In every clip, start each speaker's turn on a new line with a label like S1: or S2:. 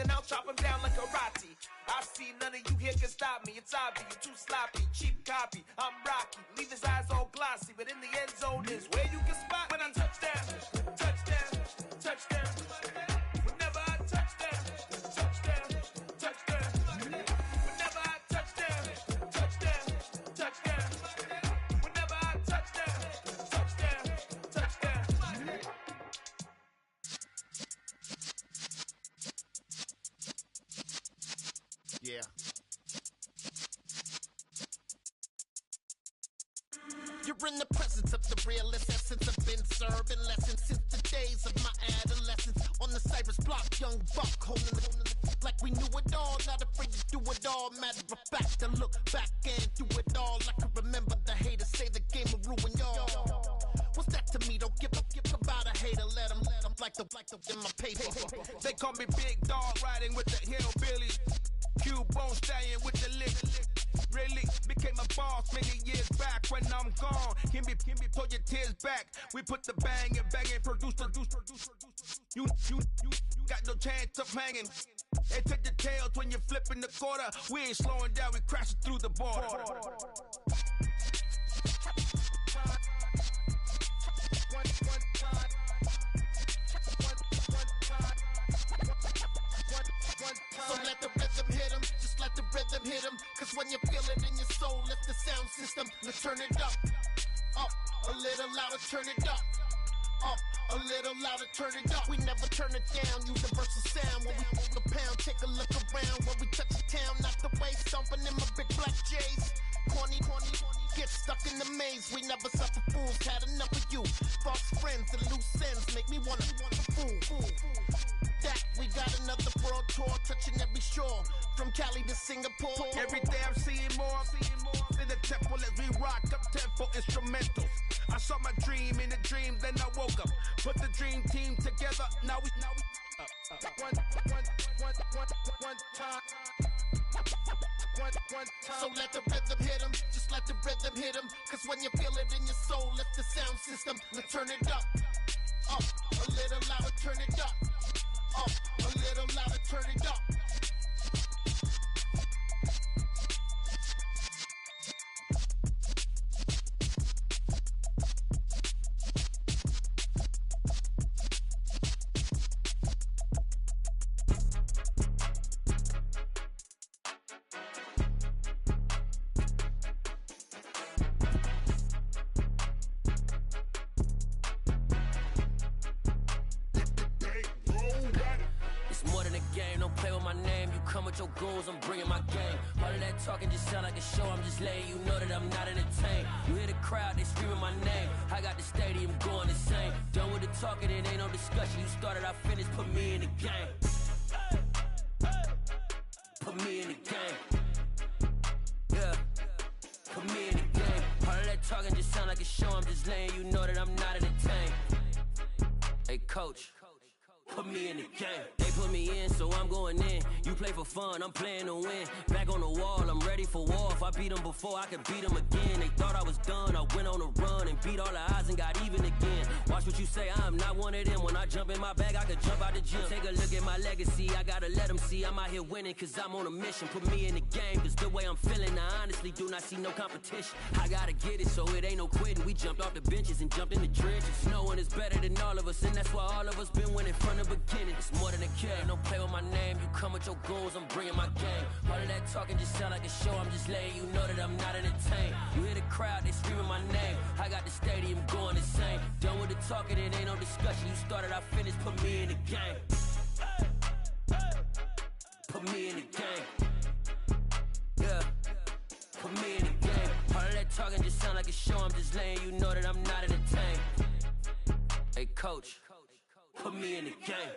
S1: then I'll chop him down like karate. I see none of you here can stop me. It's obvious, you're too sloppy, cheap copy. I'm Rocky, leave his eyes all glossy, but in the end zone is where you can spot when I touchdown, touchdown, touchdown. Whenever I touchdown, touchdown, touchdown. Whenever I touchdown, touchdown, touchdown. Whenever I touchdown, touchdown, touchdown.
S2: Yeah. You're in the presence of the realest essence. I've been serving lessons since the days of my adolescence. On the Cypress block, young buck holding the like we knew it all. Not afraid to do it all. Matter of fact, to look back and do it all. I can remember the haters say the game will ruin y'all. What's that to me? Don't give about a hater. Let them like the in my paper.
S1: They call me Big Dog, riding with the hillbillies. Cubone stallion with the lick. Really became a boss many years back. When I'm gone, can be pull your tears back. We put the bang and produce. You got no chance of hanging. They take the tails when you're flipping the quarter. We ain't slowing down, we crashing through the border.
S2: So let the rhythm hit him, just let the rhythm hit him. Cause when you feel it in your soul, lift the sound system. Let's turn it up, a little louder, turn it up, a little louder, turn it up. We never turn it down, universal sound. When we hold the pound, take a look around. When we touch the town, not the way, stomping in my big black J's. Corny, get stuck in the maze. We never suffer fools, had enough of you. False friends and loose ends make me wanna fool. That we got another world tour, touching every shore, from Cali to Singapore.
S1: Every day I'm seeing more in the temple as we rock up tempo instrumentals. I saw my dream in a dream, then I woke up. Put the dream team together, now we one time.
S2: So let the rhythm hit him, just let the rhythm hit him. Cause when you feel it in your soul, lift the sound system. Let's turn it up, a little louder, turn it up, a little louder, turn it up.
S3: Your goons, I'm bringing my game. All of that talking just sound like a show. I'm just letting you know that I'm not entertained. You hear the crowd, they screaming my name. I got the stadium going insane. Done with the talking, it ain't no discussion. You started, I finished, put me in the game. Put me in the game. Yeah, put me in the game. All of that talking just sound like a show. I'm just letting you know that I'm not entertained. Hey, coach, put me in the game. They put me in, so I'm going in. You play for fun, I'm playing to win. Back on the wall, I'm ready for war. If I beat them before, I could beat them again. They thought I was done, I went on a run and beat all the odds and got even again. Watch what you say, I'm not one of them. When I jump in my bag, I could jump out the gym. Take a look at my legacy, I gotta let them see I'm out here winning. Cause I'm on a mission, put me in the game. Cause the way I'm feeling, I honestly do not see no competition. I gotta get it, so it ain't no quitting. We jumped off the benches and jumped in the trenches. No one is better than all of us, and that's why all of us been winning from the beginning. It's more than a game, don't play with my name. You come with your goons, I'm bringing my game. All of that talking just sound like a show. I'm just letting you know that I'm not entertained. You hear the crowd, they screaming my name. I got the stadium going insane. Done with the talking, it ain't no discussion. You started, I finished, put me in the game. Put me in the game. Yeah, put me in the game. All of that talking just sound like a show. I'm just letting you know that I'm not entertained. Hey, coach, put me in the game.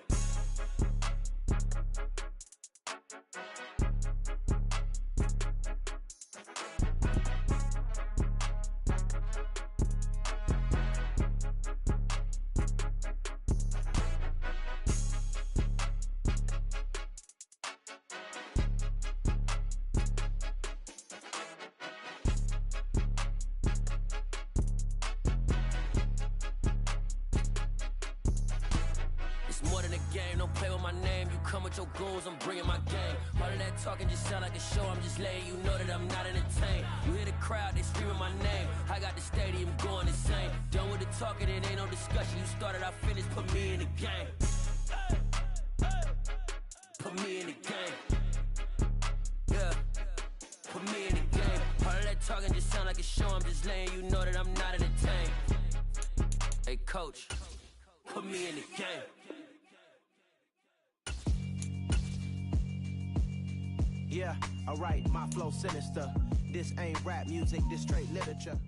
S3: game, don't play with my name. You come with your goons, I'm bringing my game. All of that talking just sound like a show, I'm just letting you know that I'm not entertained. You hear the crowd, they screaming my name. I got the stadium going insane. Done with the talking, it ain't no discussion. You started, I finished, put me in the game. Put me in the game. Yeah, put me in the game. All of that talking just sound like a show, I'm just letting you know that I'm not entertained. Hey coach, put me in the game.
S4: Yeah, alright, my flow sinister. This ain't rap music, this straight literature.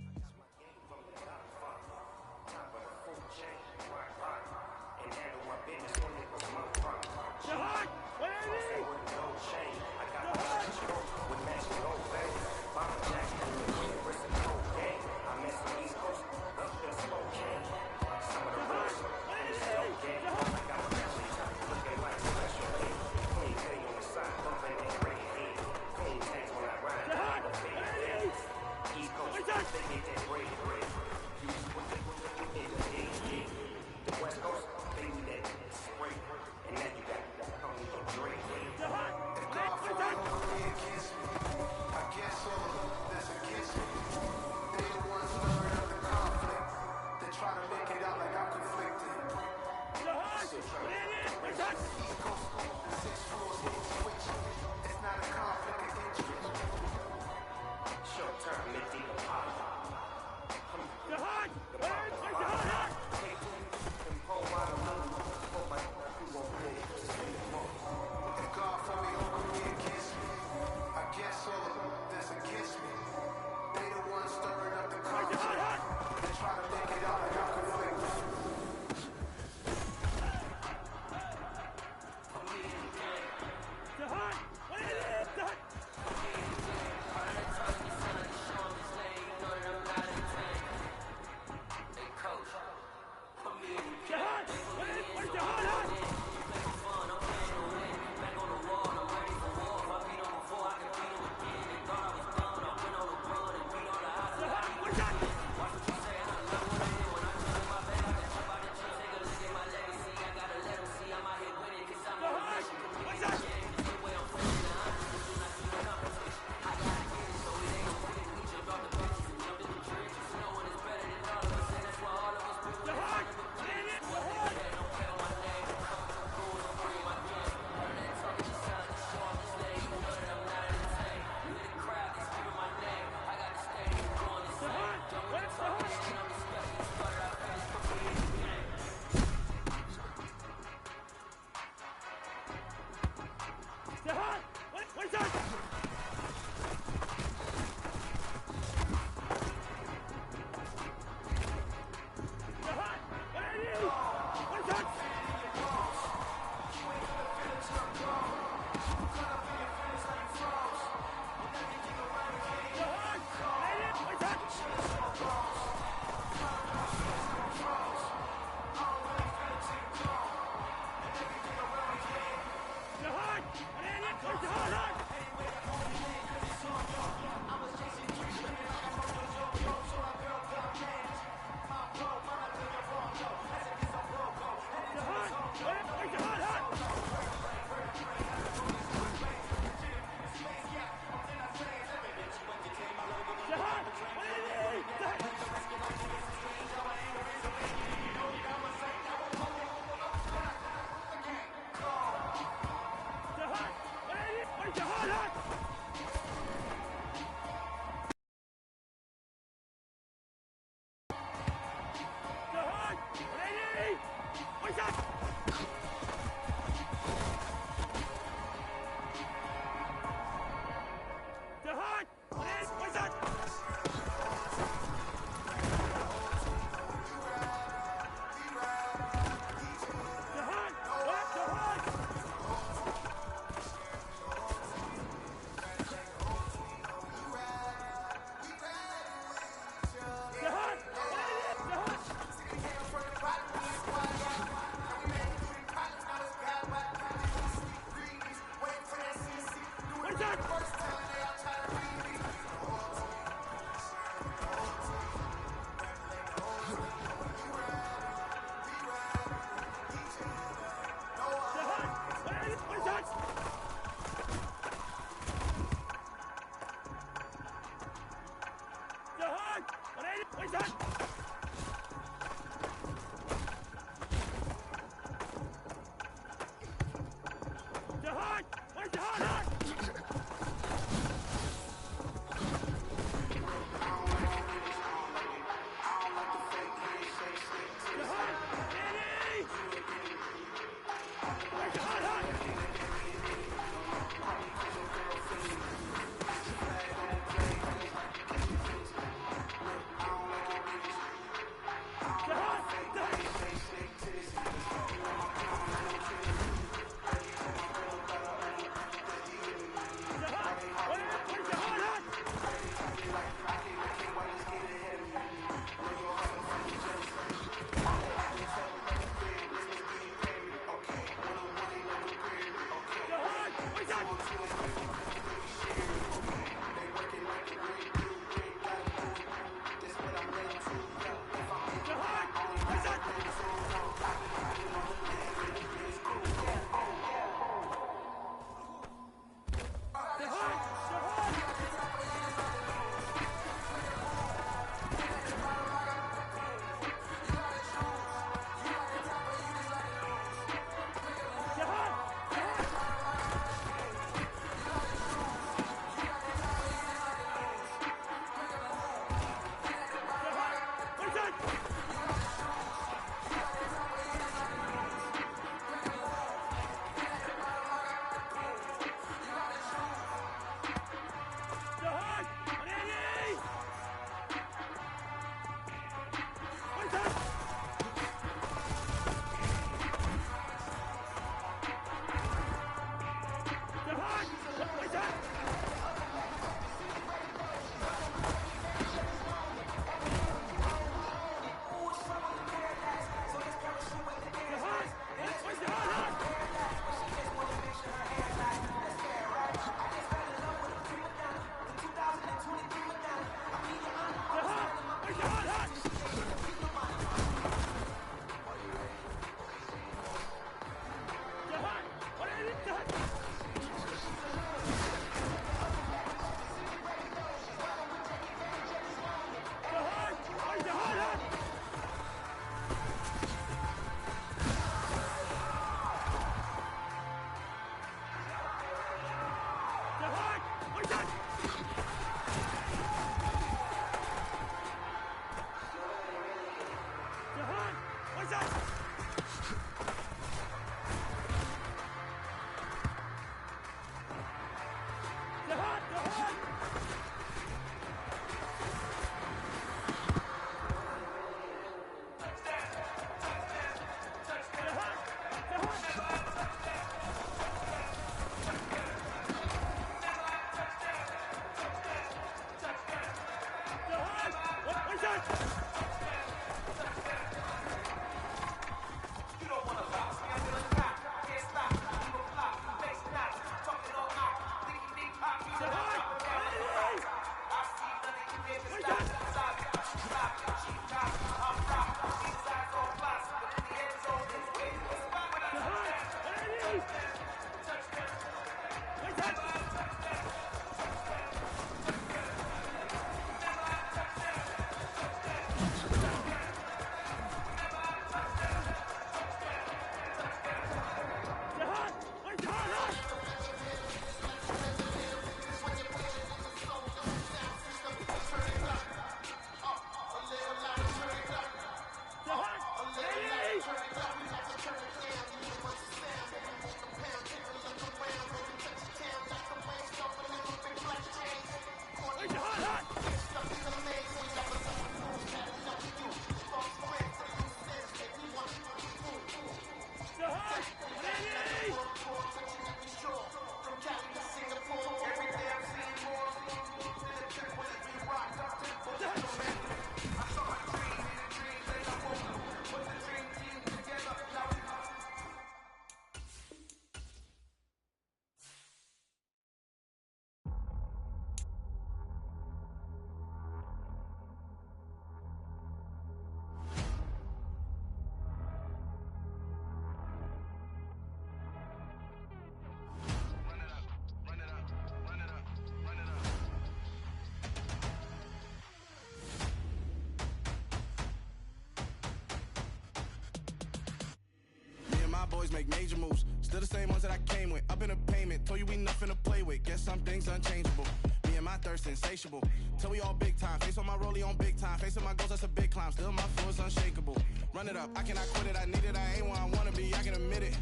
S5: Make major moves. Still the same ones that I came with. Up in a payment, told you we nothing to play with. Guess some things unchangeable. Me and my thirst insatiable. Till we all big time. Face on my rollie on big time. Facing my goals, that's a big climb. Still my flow is unshakable. Run it up, I cannot quit it. I need it, I ain't where I wanna be, I can admit it.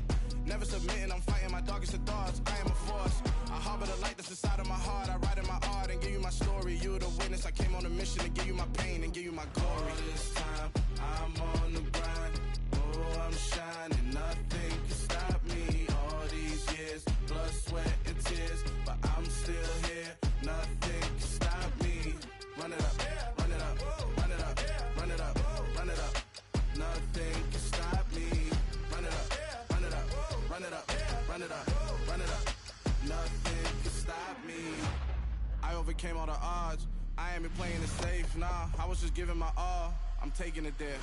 S5: Never submitting, I'm fighting my darkest of thoughts. I am a force. I harbor the light that's inside of my heart. I write in my art and give you my story. You the witness, I came on a mission to give you my pain and give you my glory. All this time, I'm on the grind. Oh, I'm shining, nothing can stop me. All these years, blood, sweat, and tears, but I'm still here. Nothing can stop me. Run it up, run it up, run it up, run it up, run it up. Nothing can stop me. Run it up, run it up, run it up, run it up, run it up. Nothing can stop me. I overcame all the odds. I ain't been playing it safe, nah. I was just giving my all. I'm taking it there.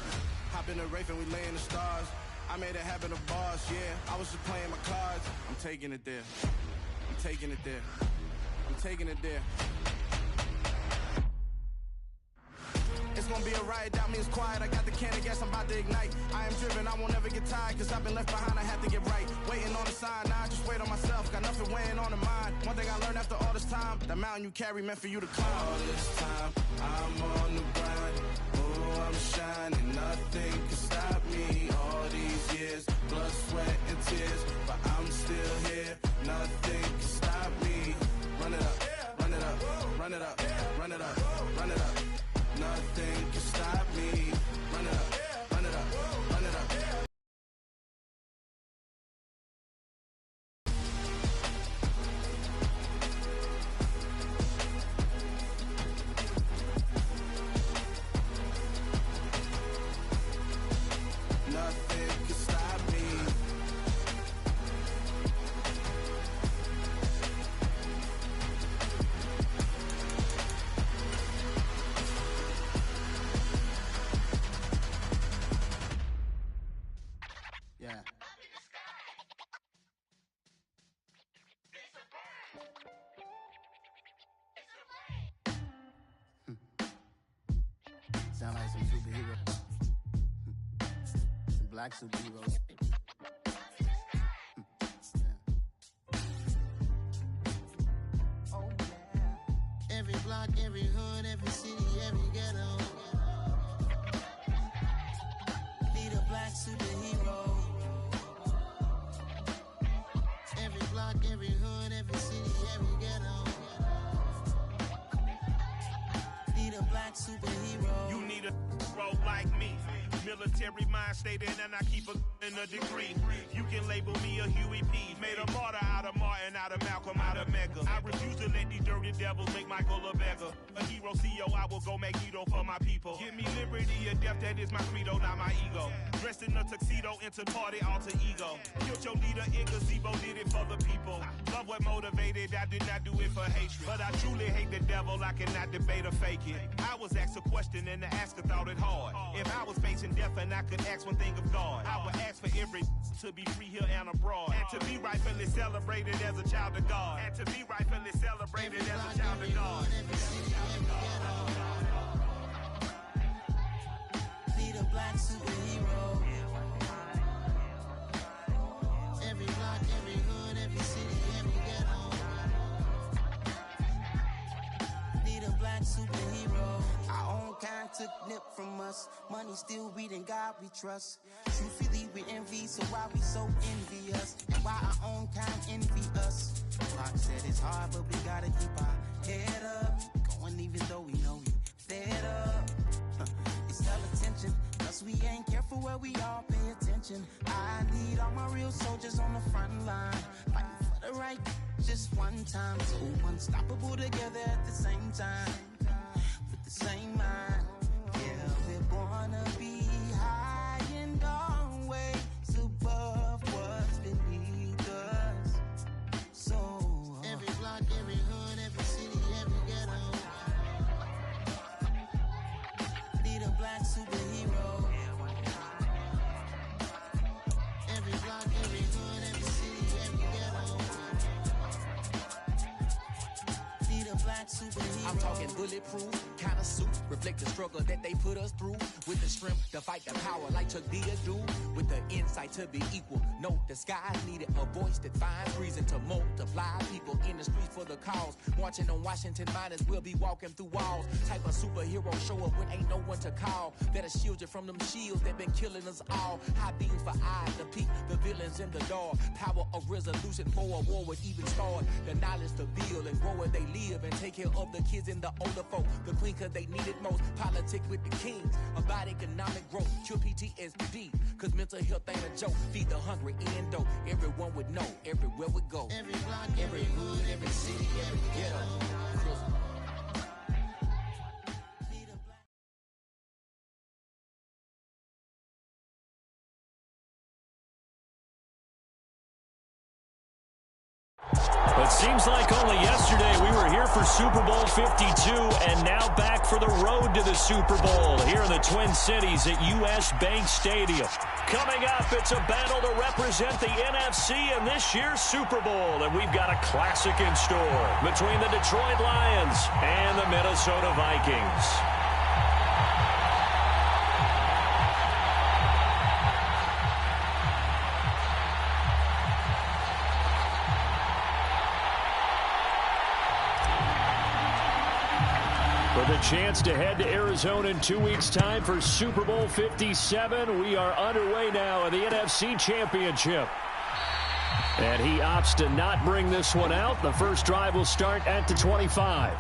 S5: Hop in the Wraith and we lay in the stars. I made it happen, the boss, yeah. I was just playing my cards. I'm taking it there. I'm taking it there. I'm taking it there. It's gonna be a riot, doubt me it's quiet. I got the can of gas, I'm about to ignite. I am driven, I won't ever get tired, cause I've been left behind, I have to get right. Waiting on the sign, now I just wait on myself. Got nothing weighing on the mind. One thing I learned after all this time, the mountain you carry meant for you to climb. All this time, I'm on the grind. Oh, I'm shining, nothing can stop me. All these years, blood, sweat, and tears, but I'm still here. Nothing can stop me. Run it up, run it up, run it up, run it up, run it up. Nothing can stop me. Run it up, run it up, run it up. Nothing can stop me. Yeah. Sound like some superheroes. Some black superheroes. Oh yeah. Every block, every hood, every city, every ghetto. Need a black superhero. Every block, every hood, every city, every ghetto. Need a black superhero.
S1: You need a role like me. Military mind stated, and I keep in a degree. You can label me a Huey P. Made a martyr out of Martin, out of Malcolm, out of Mega. I refuse to let these dirty devils make Michael a beggar. A hero CEO, I will go Magneto for my people. Give me liberty or death, that is my credo, not my ego. Dressed in a tuxedo, into party, alter ego. Killed your leader, in gazebo, did it for the people. Love what motivated, I did not do it for hatred. But I truly hate the devil, I cannot debate or fake it. I was asked a question and the asker thought it hard. If I was facing death and I could ask one thing of God, I would ask for every to be free here and abroad. And to be rightfully celebrated as a child of God. And to be rightfully celebrated as a child of God.
S2: Need a black superhero. Every block, every hood, every city, every ghetto. Need a black superhero. Our own kind took nip from us. Money still reading God we trust. Truthfully we envy, so why we so envious? And why our own kind envy us? Rock said it's hard, but we gotta keep our head up. Going even though we know we fed up. It's all attention, cause we ain't careful where we all pay attention. I need all my real soldiers on the front line, fighting for the right just one time. So unstoppable together at the same time, with the same mind. Yeah, we're gonna be high and always above what's beneath us. So every block, every hood, every city, every ghetto. Need a black superhero. Every block, every hood, every city, every ghetto. Need a black superhero.
S6: I'm talking bulletproof kind of suit, reflect the struggle that they put us through. With the strength to fight the power like Chuck D do. With the insight to be equal. No, the sky needed a voice that finds reason to multiply people in the streets for the cause. Marching on Washington, miners will be walking through walls. Type of superhero show up when ain't no one to call. That'll shield you from them shields that been killing us all. High beams for eyes to peek the villains in the dark. Power of resolution for a war would even start. The knowledge to build and grow where they live and take care of the kids and the older folk. The queen cause they need it most. Politics with the kings. About economic growth. Cure PTSD. Cause mental health ain't a joke. Feed the hungry and dope. Everyone would know. Everywhere we go.
S2: Every block, every hood, every city, every ghetto.
S7: It seems like only yesterday we were here for Super Bowl 52 and now back for the road to the Super Bowl here in the Twin Cities at US Bank Stadium. Coming up, it's a battle to represent the NFC in this year's Super Bowl, and we've got a classic in store between the Detroit Lions and the Minnesota Vikings. With a chance to head to Arizona in 2 weeks' time for Super Bowl 57, we are underway now in the NFC Championship. And he opts to not bring this one out. The first drive will start at the 25.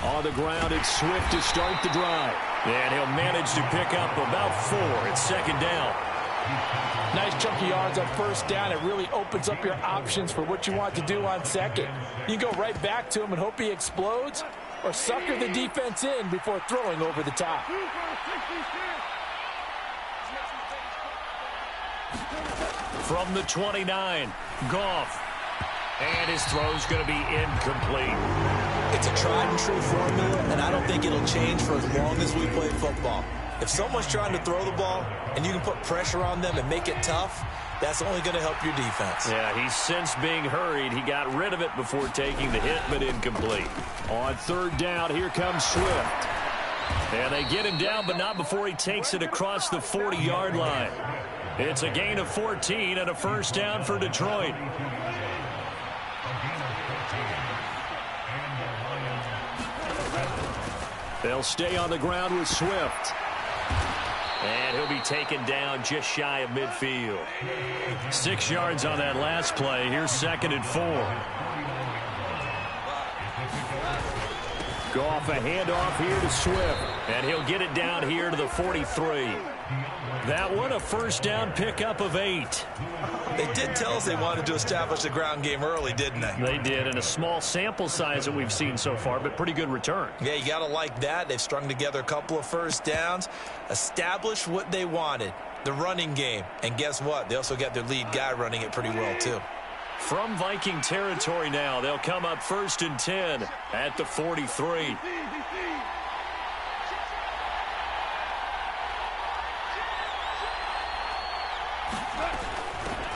S7: On the ground, it's Swift to start the drive. And he'll manage to pick up about 4 at second down.
S8: Nice chunky yards on first down. It really opens up your options for what you want to do on second. You can go right back to him and hope he explodes, or sucker the defense in before throwing over the top.
S7: From the 29, Goff. And his throw's going to be incomplete.
S9: It's a tried-and-true formula, and I don't think it'll change for as long as we play football. If someone's trying to throw the ball and you can put pressure on them and make it tough, that's only going to help your defense.
S7: Yeah, he's since being hurried. He got rid of it before taking the hit, but incomplete. On third down, here comes Swift. And they get him down, but not before he takes it across the 40-yard line. It's a gain of 14 and a first down for Detroit. They'll stay on the ground with Swift. And he'll be taken down just shy of midfield. 6 yards on that last play. Here's 2nd and 4. Goff a handoff here to Swift. And he'll get it down here to the 43. That one a first down pickup of 8.
S9: They did tell us they wanted to establish the ground game early, didn't they?
S7: They did, and a small sample size that we've seen so far, but pretty good return.
S9: Yeah, you got to like that. They've strung together a couple of first downs, established what they wanted, the running game. And guess what? They also got their lead guy running it pretty well, too.
S7: From Viking territory now, they'll come up 1st and 10 at the 43.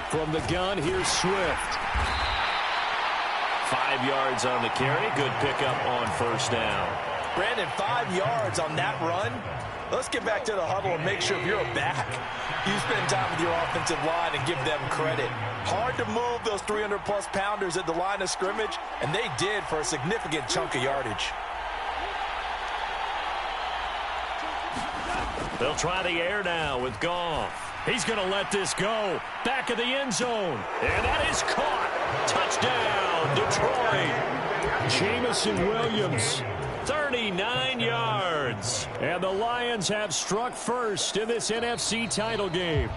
S7: From the gun, here's Swift. 5 yards on the carry. Good pickup on first down.
S9: Brandon, 5 yards on that run. Let's get back to the huddle and make sure if you're back, you spend time with your offensive line and give them credit. Hard to move those 300-plus pounders at the line of scrimmage, and they did for a significant chunk of yardage.
S7: They'll try the air now with Goff. He's going to let this go. Back of the end zone. And that is caught. Touchdown, Detroit. Jamison Williams 39 yards. And the Lions have struck first in this NFC title game.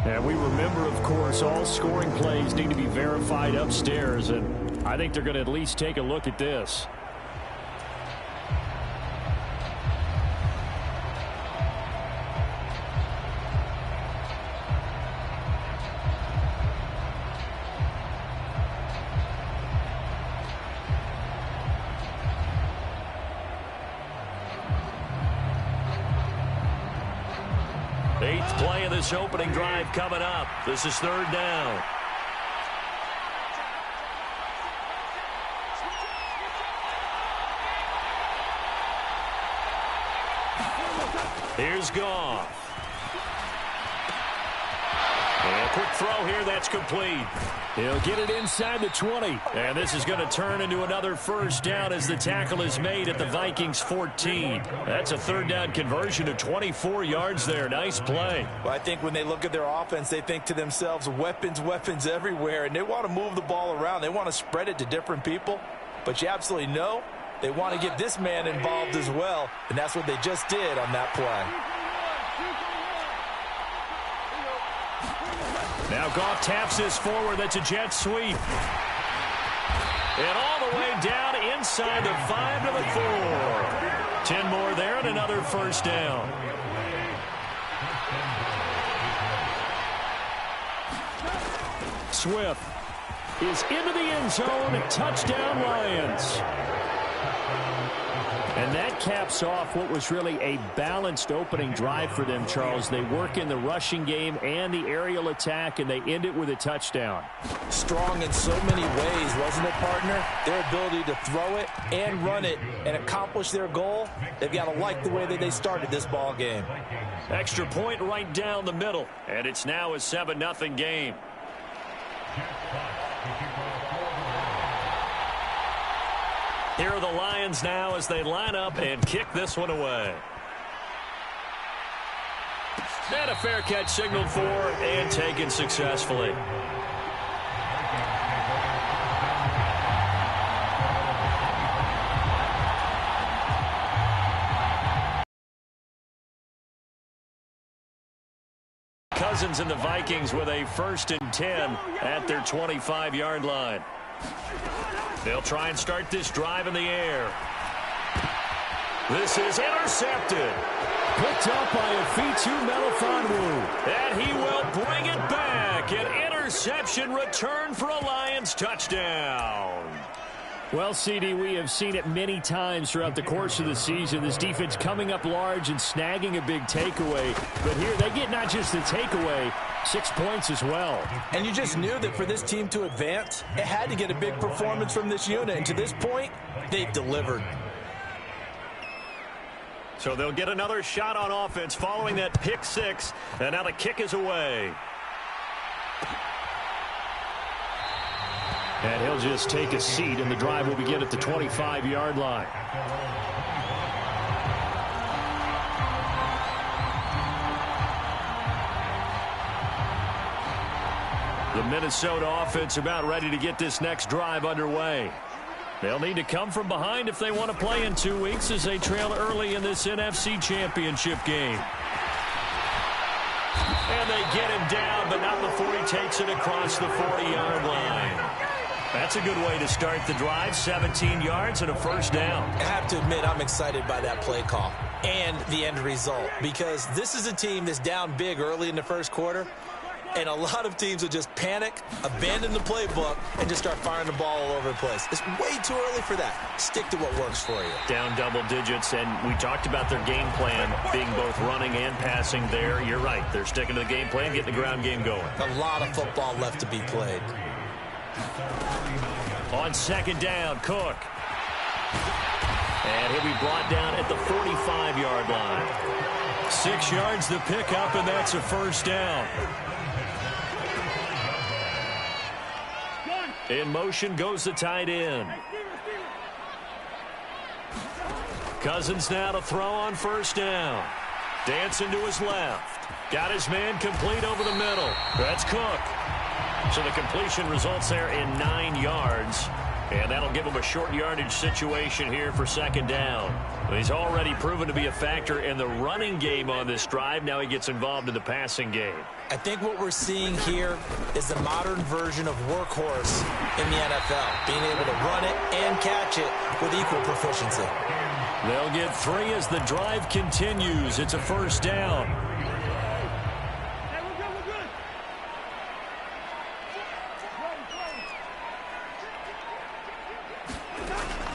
S7: And we remember, of course, all scoring plays need to be verified upstairs. And I think they're going to at least take a look at this. Eighth play of this opening drive coming up. This is third down. Here's Goff. And a quick throw here, that's complete. He'll get it inside the 20. And this is going to turn into another first down as the tackle is made at the Vikings 14. That's a third down conversion of 24 yards there. Nice play.
S9: Well, I think when they look at their offense, they think to themselves, weapons, weapons everywhere. And they want to move the ball around. They want to spread it to different people. But you absolutely know they want to get this man involved as well. And that's what they just did on that play.
S7: Now Goff taps this forward. That's a jet sweep. And all the way down inside the 5 to the 4. 10 more there and another first down. Swift is into the end zone. Touchdown Lions. And that caps off what was really a balanced opening drive for them, Charles. They work in the rushing game and the aerial attack, and they end it with a touchdown.
S9: Strong in so many ways, wasn't it, partner? Their ability to throw it and run it and accomplish their goal, they've got to like the way that they started this ball game.
S7: Extra point right down the middle, and it's now a 7-0 game. Here are the Lions now as they line up and kick this one away. And a fair catch signaled for and taken successfully. Cousins and the Vikings with a 1st and 10 at their 25-yard line. They'll try and start this drive in the air. This is intercepted. Picked up by Afitu Melifonwu. And he will bring it back. An interception return for a Lions touchdown. Well, CD, we have seen it many times throughout the course of the season. This defense coming up large and snagging a big takeaway. But here they get not just the takeaway, 6 points as well.
S9: And you just knew that for this team to advance, it had to get a big performance from this unit. And to this point, they've delivered.
S7: So they'll get another shot on offense following that pick 6. And now the kick is away. And he'll just take a seat, and the drive will begin at the 25-yard line. The Minnesota offense about ready to get this next drive underway. They'll need to come from behind if they want to play in 2 weeks as they trail early in this NFC Championship game. And they get him down, but not before he takes it across the 40-yard line. That's a good way to start the drive. 17 yards and a first down.
S9: I have to admit, I'm excited by that play call and the end result, because this is a team that's down big early in the first quarter, and a lot of teams will just panic, abandon the playbook, and just start firing the ball all over the place. It's way too early for that. Stick to what works for you.
S7: Down double digits, and we talked about their game plan being both running and passing there. You're right. They're sticking to the game plan, getting the ground game going.
S9: A lot of football left to be played.
S7: On second down, Cook. And he'll be brought down at the 45-yard line. 6 yards to pick up, and that's a first down. In motion goes the tight end. Cousins now to throw on first down. Dancing to his left. Got his man complete over the middle. That's Cook. So the completion results there in 9 yards. And that'll give him a short yardage situation here for second down. He's already proven to be a factor in the running game on this drive. Now he gets involved in the passing game.
S9: I think what we're seeing here is the modern version of workhorse in the NFL, being able to run it and catch it with equal proficiency.
S7: They'll get 3 as the drive continues. It's a first down.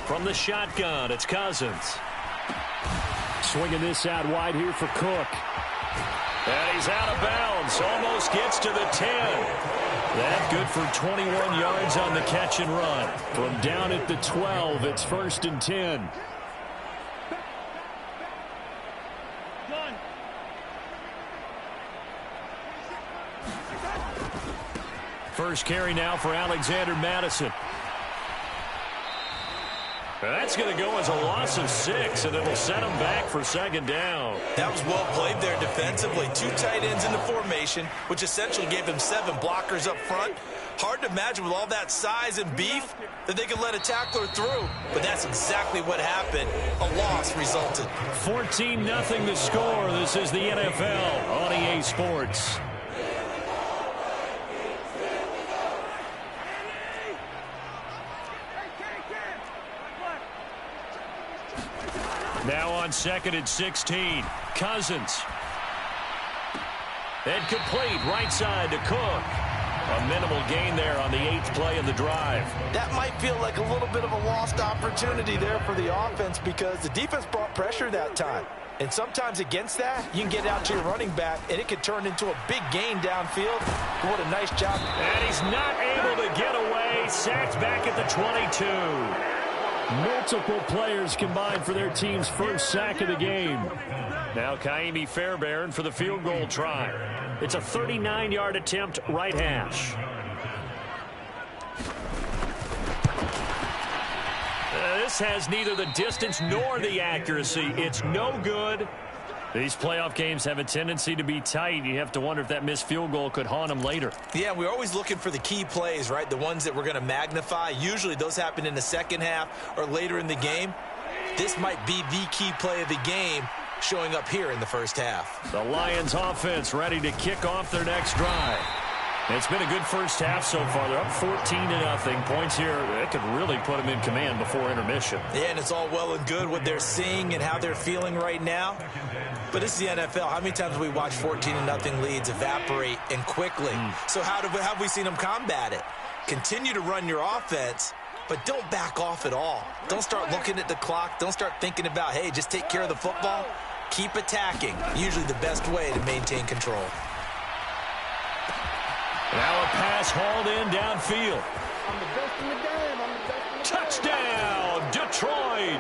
S7: From the shotgun, it's Cousins. Swinging this out wide here for Cook. And he's out of bounds. Almost gets to the 10. That good for 21 yards on the catch and run. From down at the 12, it's 1st and 10. First carry now for Alexander Madison. That's going to go as a loss of 6, and it'll set him back for second down.
S9: That was well played there defensively. 2 tight ends in the formation, which essentially gave him 7 blockers up front. Hard to imagine with all that size and beef that they could let a tackler through. But that's exactly what happened. A loss resulted.
S7: 14-0 the score. This is the NFL on EA Sports. Now on 2nd and 16. Cousins. And complete right side to Cook. A minimal gain there on the 8th play of the drive.
S9: That might feel like a little bit of a lost opportunity there for the offense because the defense brought pressure that time. And sometimes against that, you can get out to your running back, and it could turn into a big gain downfield. But what a nice job.
S7: And he's not able to get away. Sacked back at the 22. Multiple players combined for their team's first sack of the game. Now Kaimi Fairbairn for the field goal try. It's a 39-yard attempt, right hash. This has neither the distance nor the accuracy. It's no good. These playoff games have a tendency to be tight. You have to wonder if that missed field goal could haunt them later.
S9: Yeah, we're always looking for the key plays, right? The ones that we're going to magnify. Usually those happen in the second half or later in the game. This might be the key play of the game showing up here in the first half.
S7: The Lions offense ready to kick off their next drive. It's been a good first half so far. They're up 14-0. Points here, that could really put them in command before intermission.
S9: Yeah, and it's all well and good what they're seeing and how they're feeling right now. But this is the NFL. How many times have we watched 14-0 leads evaporate and quickly? So how have we seen them combat it? Continue to run your offense, but don't back off at all. Don't start looking at the clock. Don't start thinking about, hey, just take care of the football. Keep attacking. Usually the best way to maintain control.
S7: Now a pass hauled in downfield. Touchdown, Detroit.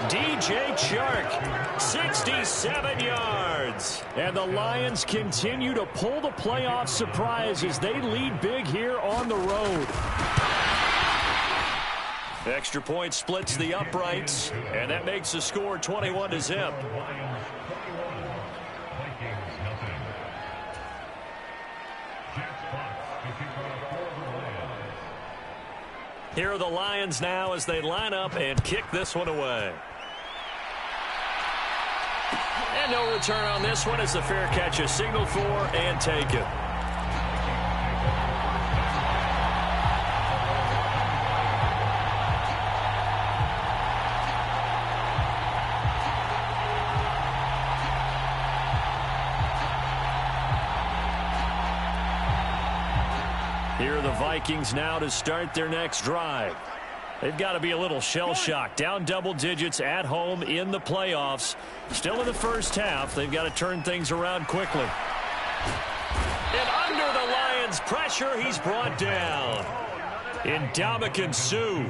S7: DJ Chark, 67 yards. And the Lions continue to pull the playoff surprise as they lead big here on the road. Extra point splits the uprights, and that makes the score 21-0. Here are the Lions now as they line up and kick this one away. And no return on this one as the fair catch is signaled for and taken. Here are the Vikings now to start their next drive. They've got to be a little shell-shocked. Down double digits at home in the playoffs. Still in the first half. They've got to turn things around quickly. And under the Lions' pressure, he's brought down. Ndamukong Suh.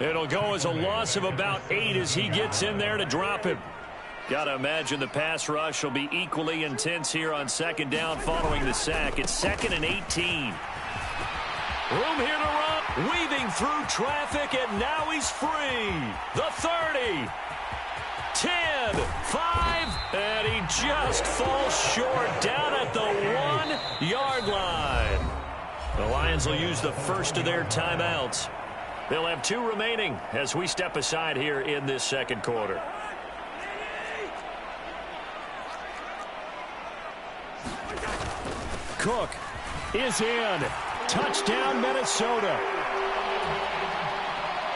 S7: It'll go as a loss of about 8 as he gets in there to drop him. Got to imagine the pass rush will be equally intense here on second down following the sack. It's 2nd and 18. Room here to run, weaving through traffic, and now he's free. The 30, 10, 5, and he just falls short down at the 1-yard line. The Lions will use the first of their timeouts. They'll have 2 remaining as we step aside here in this second quarter. Cook is in. Touchdown, Minnesota.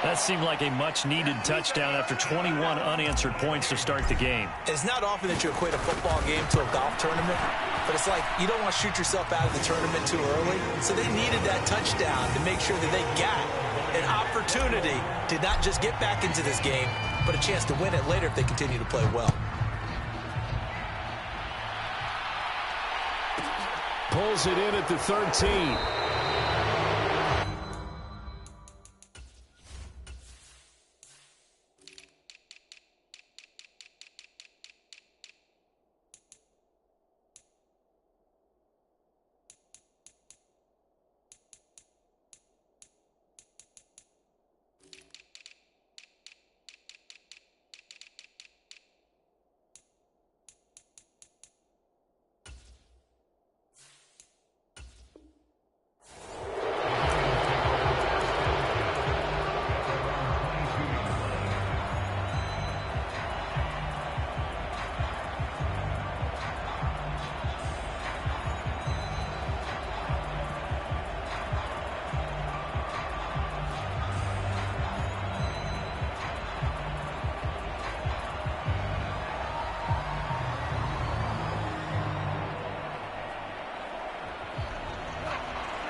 S7: That seemed like a much-needed touchdown after 21 unanswered points to start the game.
S9: It's not often that you equate a football game to a golf tournament, but it's like you don't want to shoot yourself out of the tournament too early. So they needed that touchdown to make sure that they got an opportunity to not just get back into this game, but a chance to win it later if they continue to play well.
S7: Pulls it in at the 13.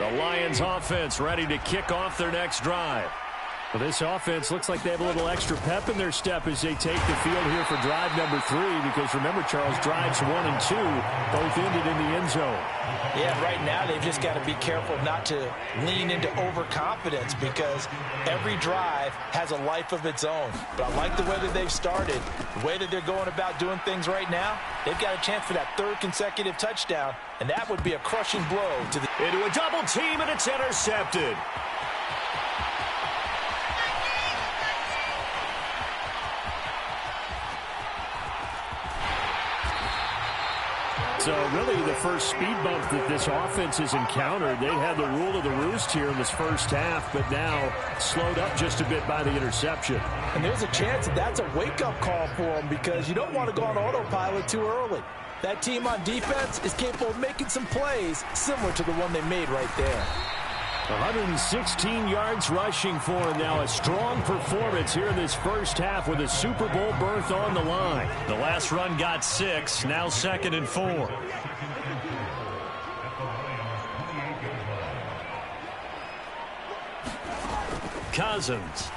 S7: The Lions offense ready to kick off their next drive. Well, this offense looks like they have a little extra pep in their step as they take the field here for drive number 3, because remember, Charles, drives 1 and 2 both ended in the end zone.
S9: Yeah, right now they've just got to be careful not to lean into overconfidence, because every drive has a life of its own. But I like the way that they've started, the way that they're going about doing things right now. They've got a chance for that 3rd consecutive touchdown, and that would be a crushing blow to the...
S7: Into a double team, and it's intercepted. So really the first speed bump that this offense has encountered. They had the rule of the roost here in this first half, but now slowed up just a bit by the interception.
S9: And there's a chance that that's a wake-up call for them, because you don't want to go on autopilot too early. That team on defense is capable of making some plays similar to the one they made right there.
S7: 116 yards rushing for him now. A strong performance here in this first half with a Super Bowl berth on the line. The last run got 6, now 2nd and 4. Cousins.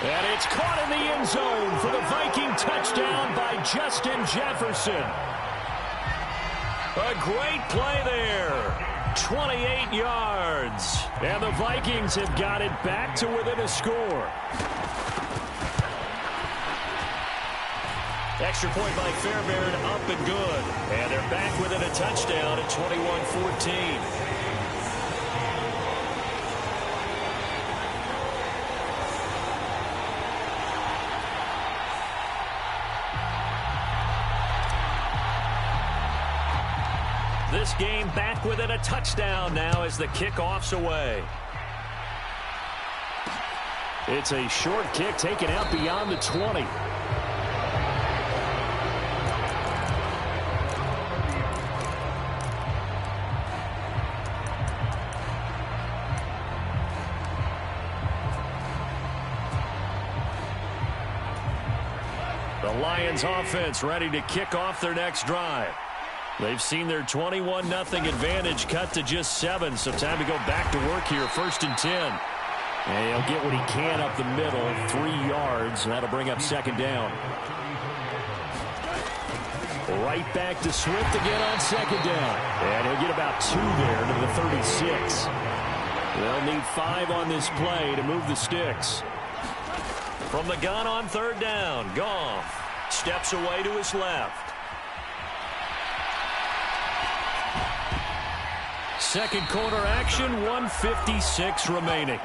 S7: And it's caught in the end zone for the Viking touchdown by Justin Jefferson. A great play there. 28 yards. And the Vikings have got it back to within a score. Extra point by Fairbairn, up and good. And they're back within a touchdown at 21-14. This game back within a touchdown now as the kickoff's away. It's a short kick taken out beyond the 20. The Lions offense ready to kick off their next drive. They've seen their 21-0 advantage cut to just 7, so time to go back to work here. 1st and 10. And he'll get what he can up the middle, 3 yards, and that'll bring up 2nd down. Right back to Swift again on 2nd down. And he'll get about 2 there to the 36. They'll need 5 on this play to move the sticks. From the gun on 3rd down, Goff steps away to his left. Second quarter action, 1:56 remaining.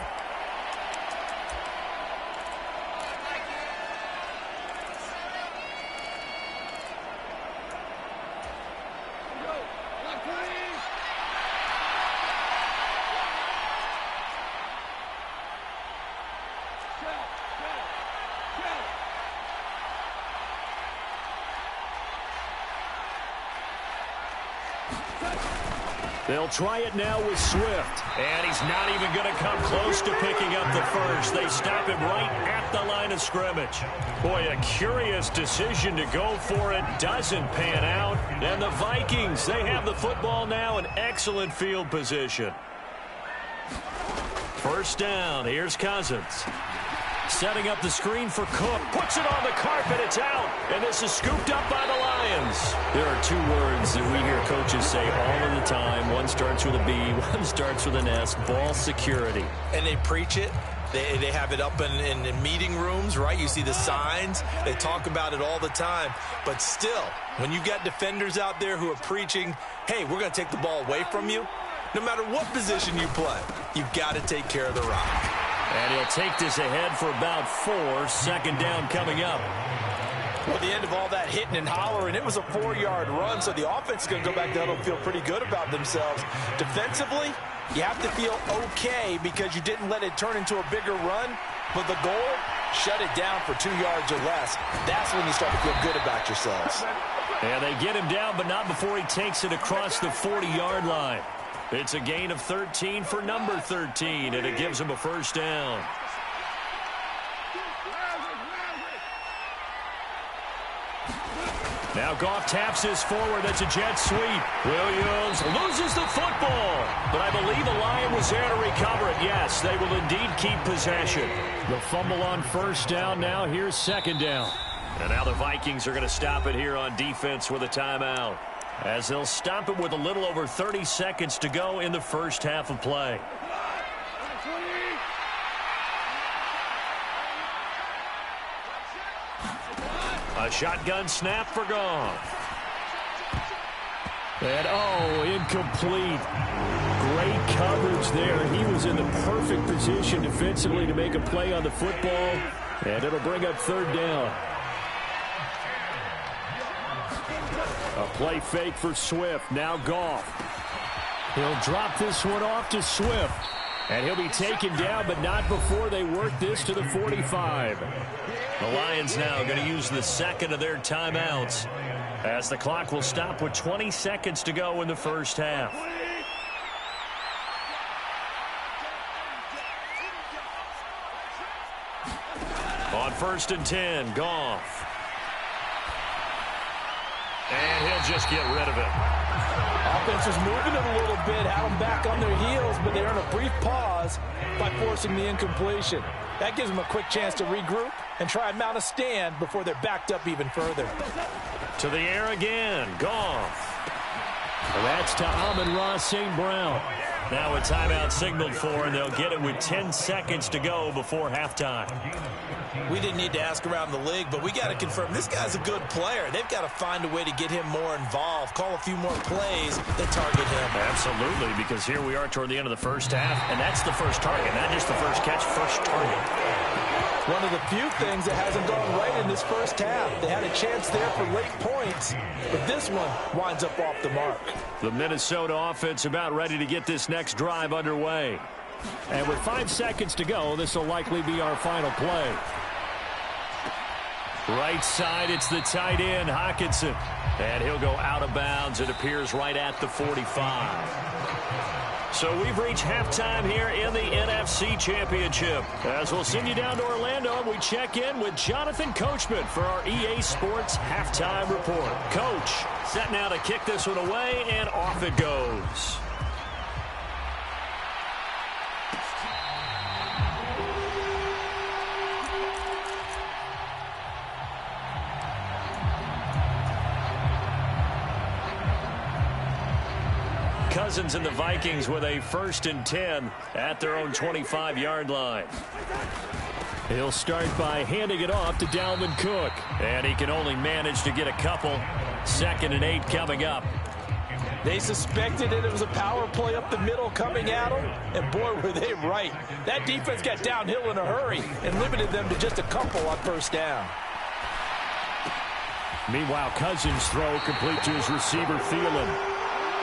S7: They'll try it now with Swift. And he's not even going to come close to picking up the first. They stop him right at the line of scrimmage. Boy, a curious decision to go for it. Doesn't pan out. And the Vikings, they have the football now in excellent field position. First down. Here's Cousins. Setting up the screen for Cook. Puts it on the carpet. It's out. And this is scooped up by the Lions. There are two words that we hear coaches say all of the time. One starts with a B. One starts with an S. Ball security.
S9: And they preach it. They have it up in meeting rooms, right? You see the signs. They talk about it all the time. But still, when you got defenders out there who are preaching, hey, we're going to take the ball away from you, no matter what position you play, you've got to take care of the rock.
S7: And he'll take this ahead for about 4. Second down coming up.
S9: Well, the end of all that hitting and hollering, it was a 4-yard run, so the offense is going to go back to huddle and feel pretty good about themselves. Defensively, you have to feel okay because you didn't let it turn into a bigger run, but the goal, shut it down for 2 yards or less. That's when you start to feel good about yourselves.
S7: And they get him down, but not before he takes it across the 40-yard line. It's a gain of 13 for number 13, and it gives him a first down. Now Goff taps this forward. That's a jet sweep. Williams loses the football, but I believe a Lion was there to recover it. Yes, they will indeed keep possession. The fumble on first down. Now here's second down. And now the Vikings are going to stop it here on defense with a timeout, as they'll stop it with a little over 30 seconds to go in the first half of play. A shotgun snap for Goff. And, incomplete. Great coverage there. He was in the perfect position defensively to make a play on the football, and it'll bring up third down. A play fake for Swift. Now Goff. He'll drop this one off to Swift. And he'll be taken down, but not before they work this to the 45. The Lions now going to use the second of their timeouts, as the clock will stop with 20 seconds to go in the first half. On 1st and 10, Goff. And he'll just get rid of it.
S8: Offense was moving it a little bit, had them back on their heels, but they're in a brief pause by forcing the incompletion. That gives them a quick chance to regroup and try and mount a stand before they're backed up even further.
S7: To the air again, Goff. And that's to Amon-Ra St. Brown. Now a timeout signaled for, and they'll get it with 10 seconds to go before halftime.
S9: We didn't need to ask around the league, but we got to confirm this guy's a good player. They've got to find a way to get him more involved, call a few more plays that target him.
S7: Absolutely, because here we are toward the end of the first half, and that's the first target, not just the first catch, first target.
S8: One of the few things that hasn't gone right in this first half. They had a chance there for late points, but this one winds up off the mark.
S7: The Minnesota offense about ready to get this next drive underway. And with 5 seconds to go, this will likely be our final play. Right side, it's the tight end, Hockenson. And he'll go out of bounds. It appears right at the 45. So we've reached halftime here in the NFC Championship. As we'll send you down to Orlando, we check in with Jonathan Coachman for our EA Sports Halftime Report. Coach, set now to kick this one away, and off it goes. Cousins and the Vikings with a 1st and 10 at their own 25-yard line. He'll start by handing it off to Dalvin Cook, and he can only manage to get a couple. 2nd and 8 coming up.
S8: They suspected that it was a power play up the middle coming at them, and boy, were they right. That defense got downhill in a hurry and limited them to just a couple on first down.
S7: Meanwhile, Cousins' throw complete to his receiver, Thielen.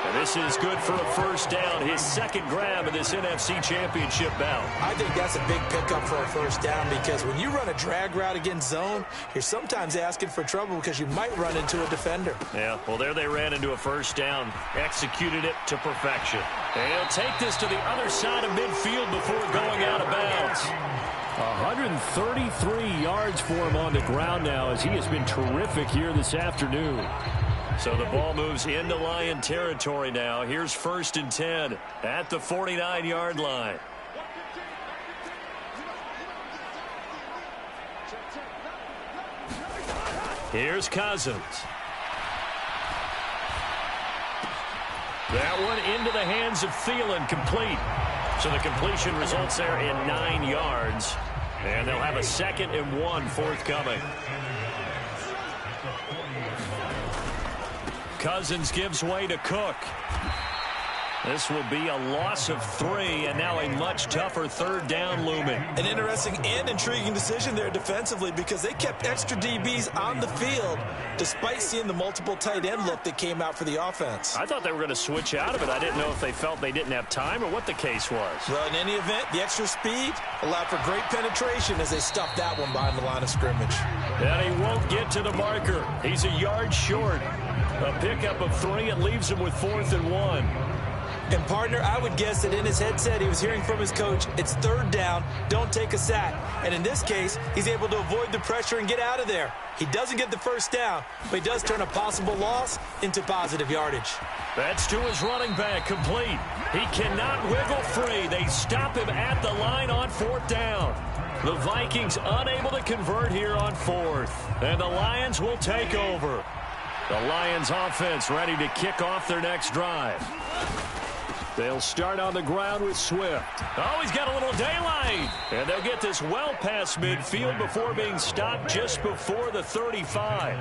S7: And this is good for a first down, his second grab of this NFC Championship bout.
S8: I think that's a big pickup for a first down because when you run a drag route against zone, you're sometimes asking for trouble because you might run into a defender.
S7: Yeah, well, there they ran into a first down, executed it to perfection. And he'll take this to the other side of midfield before going out of bounds.
S10: 133 yards for him on the ground now as he has been terrific here this afternoon.
S7: So the ball moves into Lion territory now. Here's 1st and 10 at the 49-yard line. Here's Cousins. That one into the hands of Thielen, complete. So the completion results there in 9 yards. And they'll have a 2nd and 1 forthcoming. Cousins gives way to Cook. This will be a loss of 3, and now a much tougher 3rd down looming.
S9: An interesting and intriguing decision there defensively because they kept extra DBs on the field despite seeing the multiple tight end look that came out for the offense.
S7: I thought they were going to switch out of it. I didn't know if they felt they didn't have time or what the case was.
S9: Well, in any event, the extra speed allowed for great penetration as they stuffed that one behind the line of scrimmage.
S7: And he won't get to the marker. He's a yard short. A pickup of 3. It leaves him with 4th and 1.
S9: And, partner, I would guess that in his headset he was hearing from his coach, it's 3rd down, don't take a sack. And in this case, he's able to avoid the pressure and get out of there. He doesn't get the first down, but he does turn a possible loss into positive yardage.
S7: That's to his running back, complete. He cannot wiggle free. They stop him at the line on 4th down. The Vikings unable to convert here on 4th. And the Lions will take over. The Lions offense ready to kick off their next drive. They'll start on the ground with Swift. Oh, he's got a little daylight. And they'll get this well past midfield before being stopped just before the 35.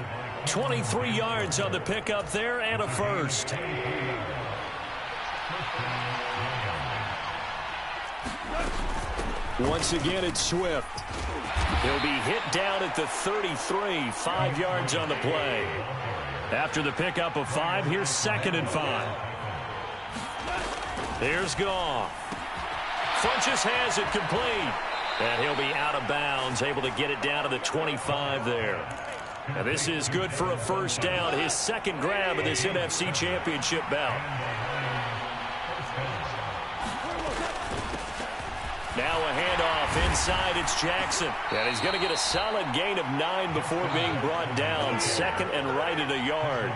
S7: 23 yards on the pickup there and a first. Once again, it's Swift. He'll be hit down at the 33, 5 yards on the play. After the pickup of 5, here's 2nd and 5. Here's Goff. Funches has it complete. And he'll be out of bounds, able to get it down to the 25 there. And this is good for a first down, his 2nd grab of this NFC Championship bout. Now a handoff inside, it's Jackson. And he's going to get a solid gain of 9 before being brought down. 2nd and right at a yard.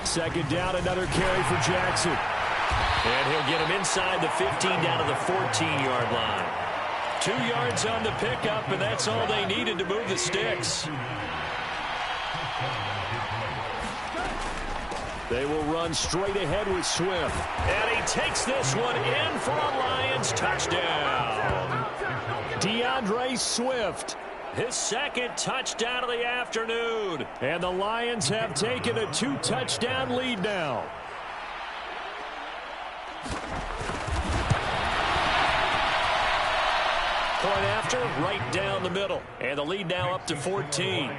S10: 2nd down, another carry for Jackson.
S7: And he'll get him inside the 15 down to the 14-yard line. 2 yards on the pickup, and that's all they needed to move the sticks.
S10: They will run straight ahead with Swift.
S7: And he takes this one in for a Lions touchdown.
S10: DeAndre Swift.
S7: His 2nd touchdown of the afternoon.
S10: And the Lions have taken a 2-touchdown lead now.
S7: Point after, right down the middle. And the lead now up to 14.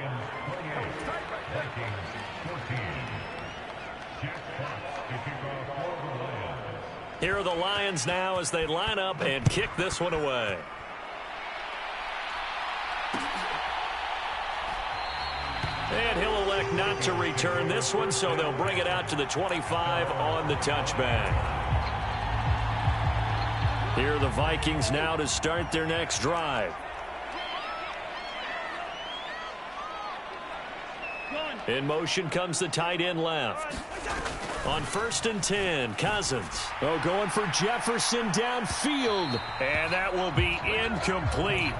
S7: Here are the Lions now as they line up and kick this one away. And he'll elect not to return this one, so they'll bring it out to the 25 on the touchback. Here are the Vikings now to start their next drive. In motion comes the tight end left. On 1st and 10, Cousins.
S10: Oh, going for Jefferson downfield.
S7: And that will be incomplete.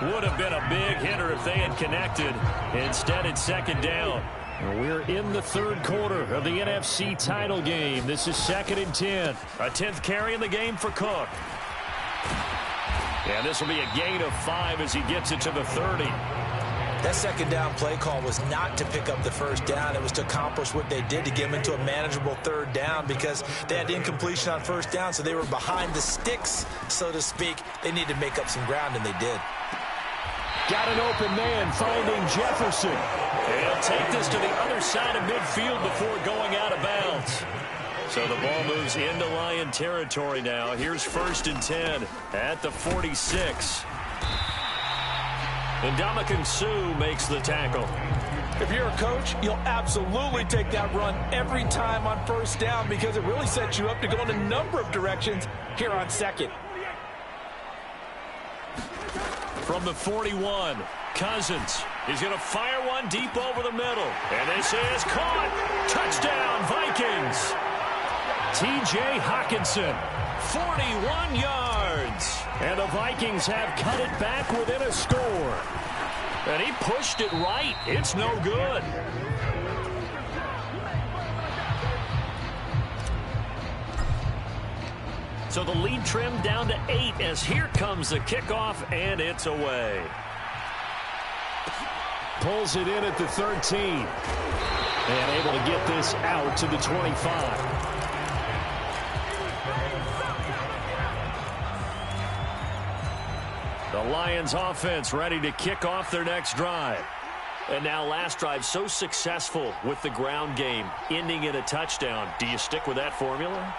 S7: Would have been a big hitter if they had connected. Instead, it's 2nd down.
S10: We're in the 3rd quarter of the NFC title game. This is 2nd and 10.
S7: A 10th carry in the game for Cook. And this will be a gain of 5 as he gets it to the 30.
S9: That 2nd down play call was not to pick up the first down. It was to accomplish what they did to get them into a manageable 3rd down because they had incompletion on 1st down, so they were behind the sticks, so to speak. They needed to make up some ground, and they did.
S10: Got an open man finding Jefferson.
S7: He'll take this to the other side of midfield before going out of bounds. So the ball moves into Lion territory now. Here's 1st and 10 at the 46. And Ndamukong Suh makes the tackle.
S8: If you're a coach, you'll absolutely take that run every time on 1st down because it really sets you up to go in a number of directions here on 2nd.
S7: From the 41, Cousins. He's going to fire one deep over the middle. And this is caught. Touchdown, Vikings. T.J. Hockenson, 41 yards. And the Vikings have cut it back within a score. And he pushed it right. It's no good. So the lead trimmed down to 8 as here comes the kickoff, and it's away.
S10: Pulls it in at the 13. And able to get this out to the 25.
S7: The Lions offense ready to kick off their next drive. And now last drive so successful with the ground game, ending in a touchdown. Do you stick with that formula?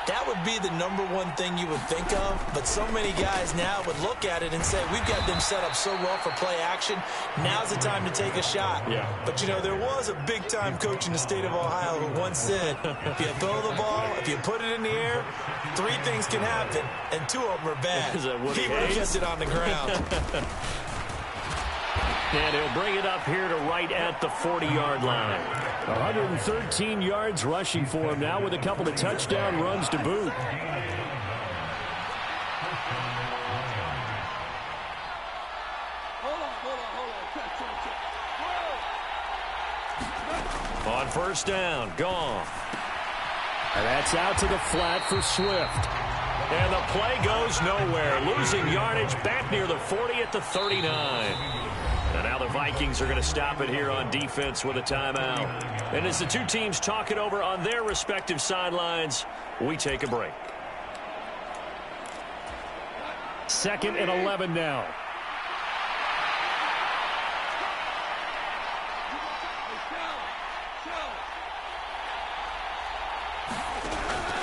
S9: That would be the number one thing you would think of, but so many guys now would look at it and say, we've got them set up so well for play action. Now's the time to take a shot.
S7: Yeah.
S9: But, you know, there was a big-time coach in the state of Ohio who once said, if you throw the ball, if you put it in the air, 3 things can happen, and 2 of them are bad.
S7: Is that what
S9: he would have kept it on the ground.
S7: And he'll bring it up here to right at the 40-yard line.
S10: 113 yards rushing for him now with a couple of touchdown runs to boot.
S7: On 1st down, Goff.
S10: And that's out to the flat for Swift.
S7: And the play goes nowhere. Losing yardage back near the 40 at the 39. And now the Vikings are going to stop it here on defense with a timeout. And as the two teams talk it over on their respective sidelines, we take a break.
S10: 2nd and 11 now.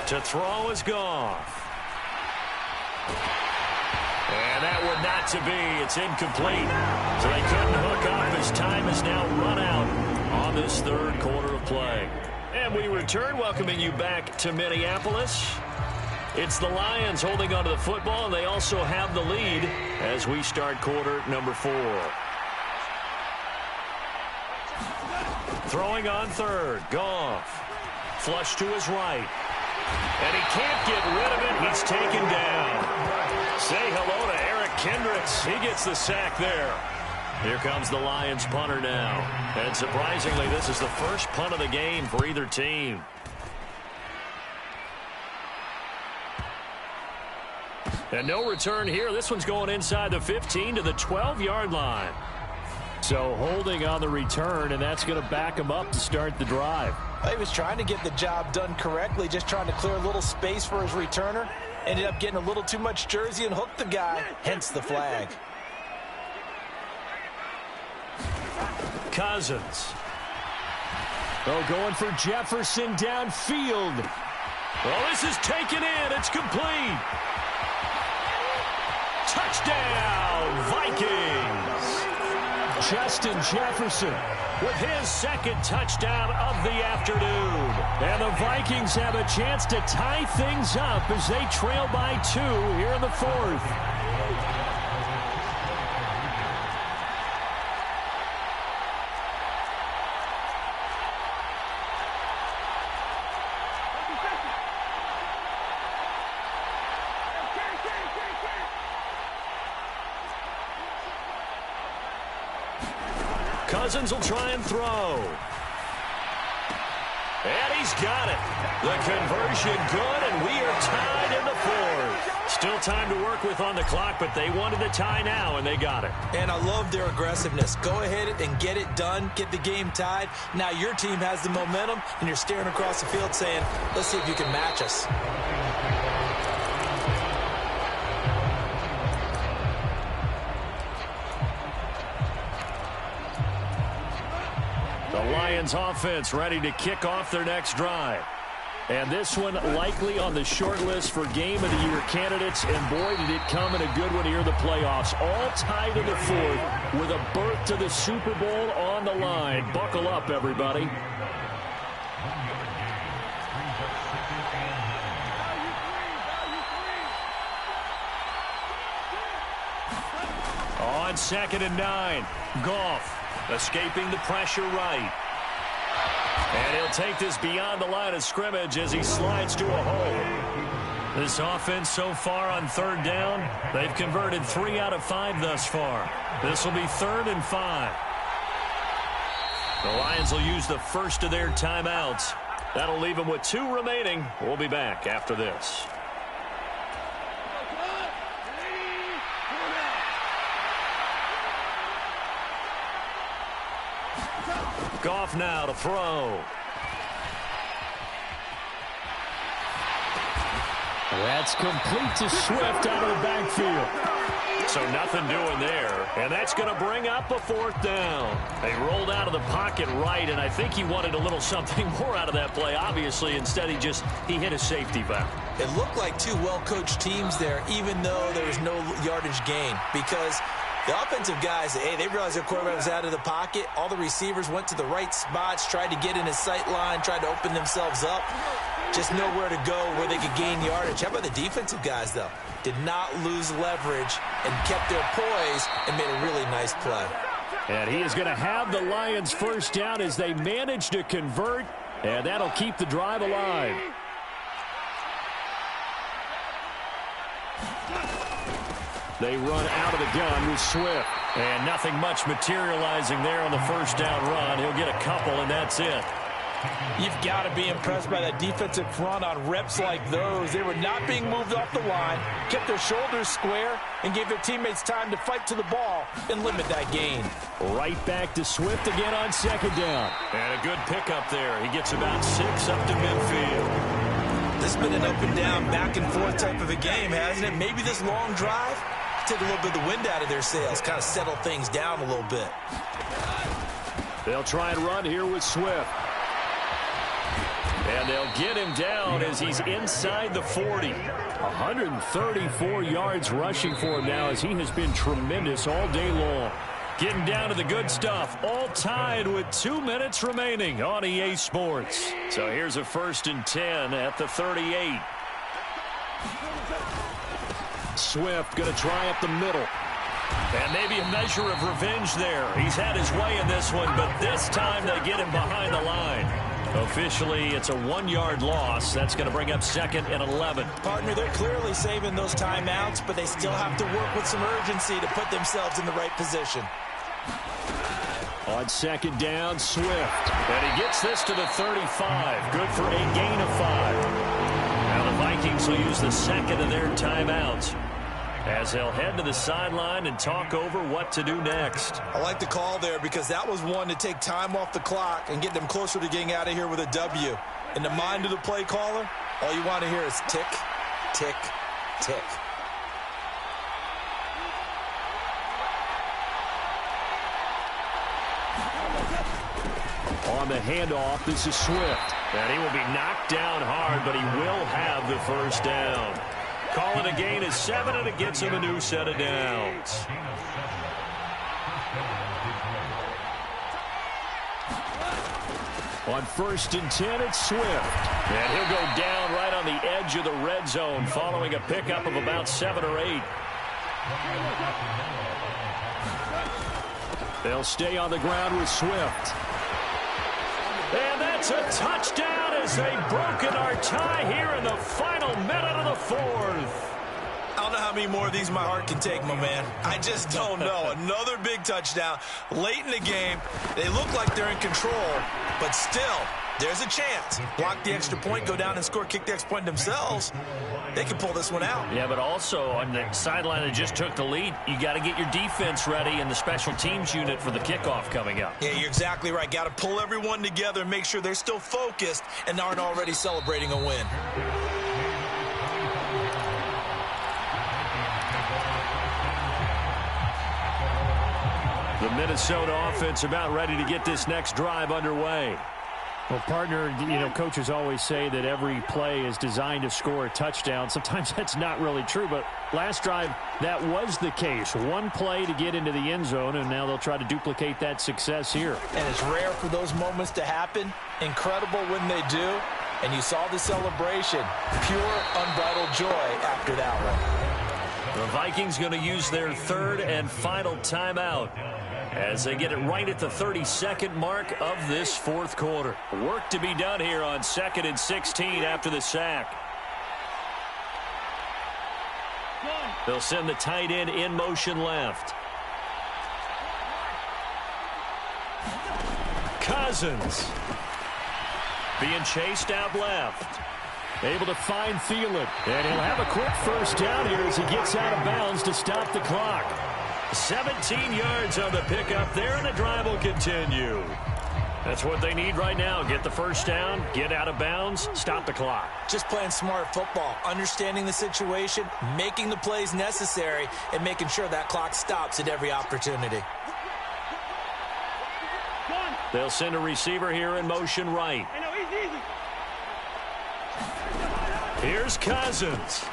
S7: To throw is Goff. And that would not to be. It's incomplete. So they couldn't hook up as time has now run out on this 3rd quarter of play. And we return, welcoming you back to Minneapolis. It's the Lions holding onto the football, and they also have the lead as we start quarter number 4. Throwing on 3rd, Goff. Flush to his right. And he can't get rid of it. He's taken down. Say hello to Eric Kendricks. He gets the sack there. Here comes the Lions punter now. And surprisingly, this is the first punt of the game for either team. And no return here. This one's going inside the 15 to the 12-yard line.
S10: So holding on the return, and that's going to back him up to start the drive.
S9: He was trying to get the job done correctly, just trying to clear a little space for his returner. Ended up getting a little too much jersey and hooked the guy, hence the flag.
S7: Cousins.
S10: Oh, going for Jefferson downfield.
S7: Well, this is taken in. It's complete. Touchdown, Vikings.
S10: Justin Jefferson
S7: with his 2nd touchdown of the afternoon.
S10: And the Vikings have a chance to tie things up as they trail by 2 here in the 4th.
S7: Cousins will try and throw. And he's got it. The conversion good, and we are tied in the 4th. Still time to work with on the clock, but they wanted the tie now, and they got it.
S9: And I love their aggressiveness. Go ahead and get it done. Get the game tied. Now your team has the momentum, and you're staring across the field saying, let's see if you can match us.
S10: The Lions offense ready to kick off their next drive. And this one likely on the short list for Game of the Year candidates. And boy, did it come in a good one here in the playoffs. All tied in the fourth with a berth to the Super Bowl on the line. Buckle up, everybody. On 2nd and 9, Goff escaping the pressure right. And he'll take this beyond the line of scrimmage as he slides to a hole. This offense so far on 3rd down, they've converted 3 out of 5 thus far. This will be 3rd and 5. The Lions will use the first of their timeouts. That'll leave them with 2 remaining. We'll be back after this. Goff now to throw. That's complete to Swift out of the backfield. So nothing doing there. And that's going to bring up a 4th down. They rolled out of the pocket right, and I think he wanted a little something more out of that play. Obviously, instead he hit a safety valve.
S9: It looked like 2 well-coached teams there, even though there was no yardage gain, because the offensive guys, they realized their quarterback was out of the pocket. All the receivers went to the right spots, tried to get in his sight line, tried to open themselves up. Just nowhere to go where they could gain yardage. How about the defensive guys, though? Did not lose leverage and kept their poise and made a really nice play.
S10: And he is going to have the Lions first down as they manage to convert, and that'll keep the drive alive. They run out of the gun with Swift. And nothing much materializing there on the first down run. He'll get a couple, and that's it.
S8: You've got to be impressed by that defensive front on reps like those. They were not being moved off the line, kept their shoulders square, and gave their teammates time to fight to the ball and limit that gain.
S10: Right back to Swift again on 2nd down. And a good pickup there. He gets about 6 up to midfield.
S9: This has been an up and down, back and forth type of a game, hasn't it? Maybe this long drive take a little bit of the wind out of their sails, kind of settle things down a little bit.
S10: They'll try and run here with Swift. And they'll get him down as he's inside the 40. 134 yards rushing for him now as he has been tremendous all day long. Getting down to the good stuff. All tied with 2 minutes remaining on EA Sports. So here's a 1st and 10 at the 38. Swift going to try up the middle. And maybe a measure of revenge there. He's had his way in this one, but this time they get him behind the line. Officially, it's a 1-yard loss. That's going to bring up 2nd and 11.
S9: Partner, they're clearly saving those timeouts, but they still have to work with some urgency to put themselves in the right position.
S10: On 2nd down, Swift. And he gets this to the 35. Good for a gain of 5. Now the Vikings will use the 2nd of their timeouts as they'll head to the sideline and talk over what to do next.
S9: I like the call there because that was one to take time off the clock and get them closer to getting out of here with a W. In the mind of the play caller, all you want to hear is tick, tick, tick.
S10: On the handoff, this is Swift. And he will be knocked down hard, but he will have the first down. Call it a gain of 7, and it gets him a new set of downs. On 1st and 10, it's Swift. And he'll go down right on the edge of the red zone following a pickup of about 7 or 8. They'll stay on the ground with Swift. And that's a touchdown as they've broken our tie here in the final minute of the 4th.
S9: I don't know how many more of these my heart can take, my man. I just don't know. Another big touchdown late in the game. They look like they're in control, but still, there's a chance. Block the extra point, go down and score, kick the extra point themselves. They can pull this one out.
S10: Yeah, but also on the sideline that just took the lead, you got to get your defense ready and the special teams unit for the kickoff coming up.
S9: Yeah, you're exactly right. Got to pull everyone together and make sure they're still focused and aren't already celebrating a win.
S10: The Minnesota offense about ready to get this next drive underway.
S7: Well, partner, coaches always say that every play is designed to score a touchdown. Sometimes that's not really true, but last drive, that was the case. One play to get into the end zone, and now they'll try to duplicate that success here.
S9: And it's rare for those moments to happen. Incredible when they do. And you saw the celebration. Pure, unbridled joy after that one.
S10: The Vikings going to use their third and final timeout as they get it right at the 32nd mark of this fourth quarter. Work to be done here on 2nd and 16 after the sack. They'll send the tight end in motion left. Cousins being chased out left. Able to find Thielen. And he'll have a quick first down here as he gets out of bounds to stop the clock. 17 yards on the pickup there, and the drive will continue. That's what they need right now. Get the first down, get out of bounds, stop the clock.
S9: Just playing smart football, understanding the situation, making the plays necessary, and making sure that clock stops at every opportunity.
S10: They'll send a receiver here in motion right. Here's Cousins.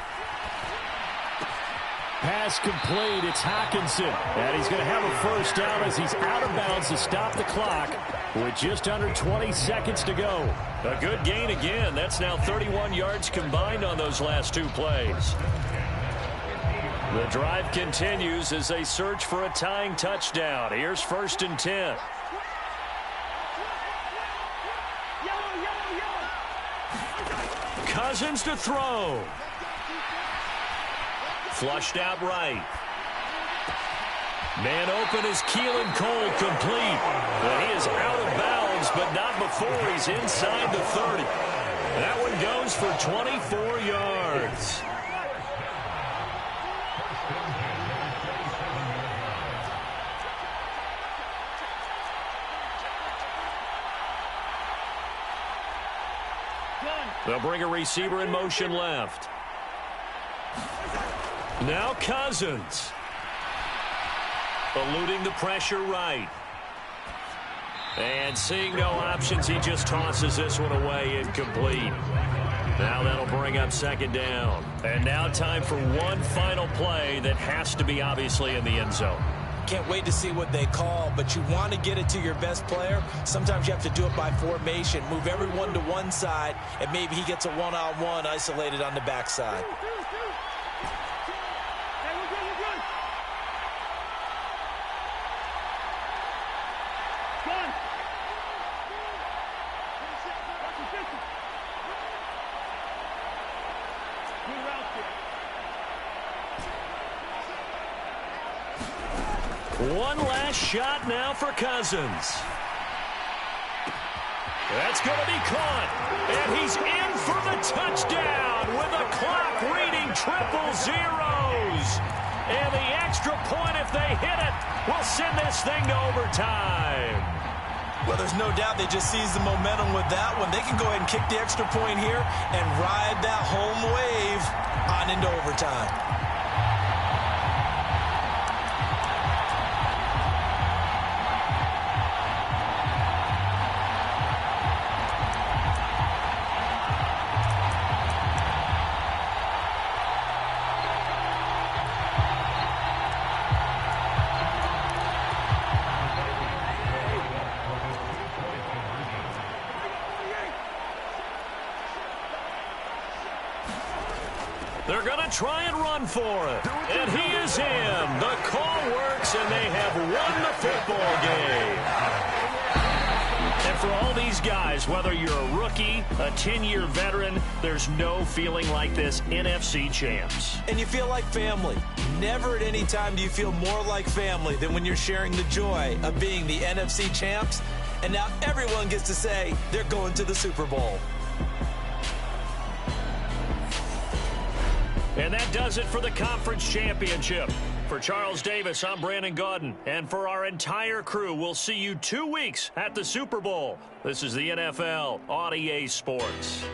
S7: Pass complete. It's Hockenson. And he's going to have a first down as he's out of bounds to stop the clock with just under 20 seconds to go.
S10: A good gain again. That's now 31 yards combined on those last two plays. The drive continues as they search for a tying touchdown. Here's 1st and 10. Cousins to throw. Flushed out right. Man open is Keelan Cole, complete. Well, he is out of bounds, but not before he's inside the 30. That one goes for 24 yards. They'll bring a receiver in motion left. Now Cousins. Eluding the pressure right. And seeing no options, he just tosses this one away, incomplete. Now that'll bring up 2nd down. And now time for one final play that has to be obviously in the end zone.
S9: Can't wait to see what they call, but you want to get it to your best player. Sometimes you have to do it by formation. Move everyone to one side, and maybe he gets a one-on-one isolated on the backside.
S10: One last shot now for Cousins. That's going to be caught. And he's in for the touchdown with a clock reading triple zeros. And the extra point, if they hit it, will send this thing to overtime.
S9: Well, there's no doubt they just seized the momentum with that one. They can go ahead and kick the extra point here and ride that home wave on into overtime.
S10: They're going to try and run for it. And he is in. The call works, and they have won the football game. And for all these guys, whether you're a rookie, a 10-year veteran, there's no feeling like this NFC champs.
S9: And you feel like family. Never at any time do you feel more like family than when you're sharing the joy of being the NFC champs. And now everyone gets to say they're going to the Super Bowl.
S10: And that does it for the conference championship. For Charles Davis, I'm Brandon Gaudin. And for our entire crew, we'll see you 2 weeks at the Super Bowl. This is the NFL on EA Sports.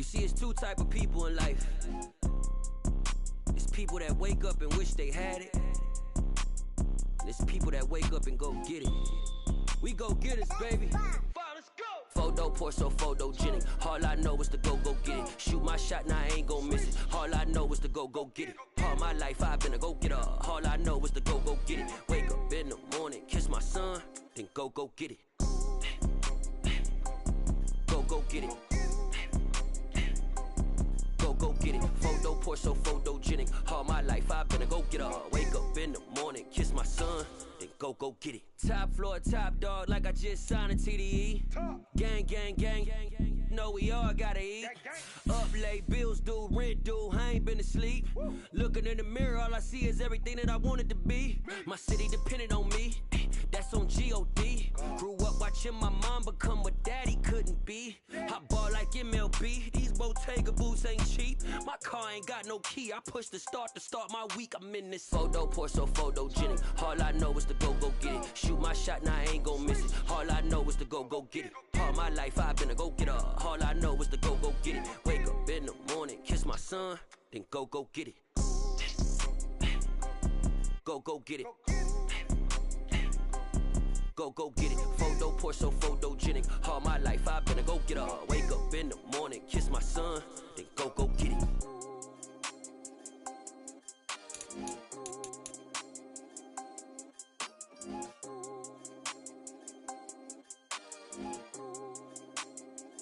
S3: see, it's two type of people in life. It's people that wake up and wish they had it. And it's people that wake up and go get it. We go get it, baby. Photo poor, so photogenic. All I know is to go get it. Shoot my shot, now I ain't gon' miss it. All I know is to go get it. All my life I've been a go-getter. All I know is to go get it. Wake up in the morning, kiss my son, then go get it. Go get it. Go get it. Photo poor, so photogenic. All my life I've been a go-getter. Wake up in the morning, kiss my son, then go get it. Top floor, top dog, like I just signed a TDE. Gang, gang, gang, gang, gang. Know we all gotta eat. Up late, bills due, rent due, I ain't been asleep. Looking in the mirror, all I see is everything that I wanted to be. My city depended on me, that's on G.O.D. Grew up watching my mom become what daddy couldn't be. I ball like MLB, these Bottega boots ain't cheap. My car ain't got no key, I push the start to start my week. I'm in this photo poor, so photogenic. All I know is to go get it. Shoot my shot, now I ain't gon' miss it. All I know is to go get it. All my life I've been a go-getter. All I know is to go get it. Wake up in the morning, kiss my son, then go get it. Go get it. Go get it. Photo poor, so photogenic. All my life I've been a go-getter. Wake up in the morning, kiss my son, then go get it.